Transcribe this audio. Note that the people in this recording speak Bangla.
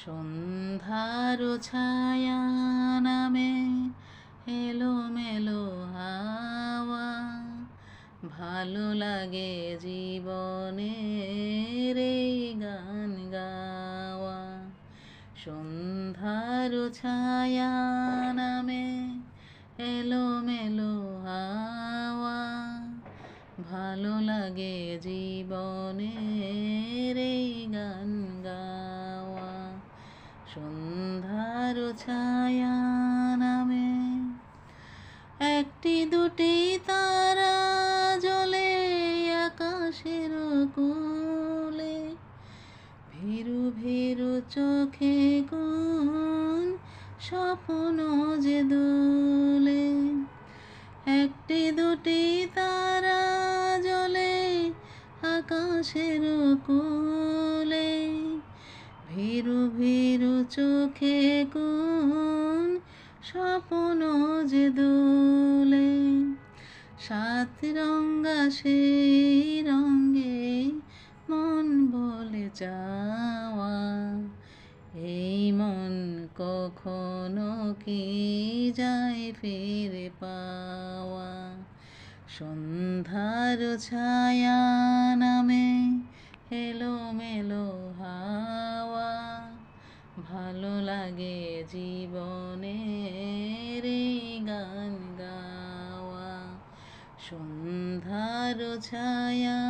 সন্ধ্যার ছায়া নামে এলোমেলো হাওয়া, ভালো লাগে জীবনের এই গান গাওয়া। সন্ধ্যার ছায়া নামে এলোমেলো হাওয়া, ভালো লাগে জীবনের এই গান গাওয়া। সন্ধ্যার ছায়া নামে একটি দুটি তারা জ্বলে আকাশের কোলে, ভীরু ভীরু চোখে কোন স্বপ্ন যে দোলে। একটি দুটি তারা জ্বলে আকাশের কোলে, ভীরু ভীরু চোখে কোন স্বপ্ন যে দোলে। সাত রঙা সেই রঙে মন বলে যাওয়া, এই মন কখনো কি যায় ফিরে পাওয়া। সন্ধ্যার ছায়া নামে এলোমেলো হাওয়া, ভালো লাগে জীবনের এই গান গাওয়া। সন্ধ্যার ছায়া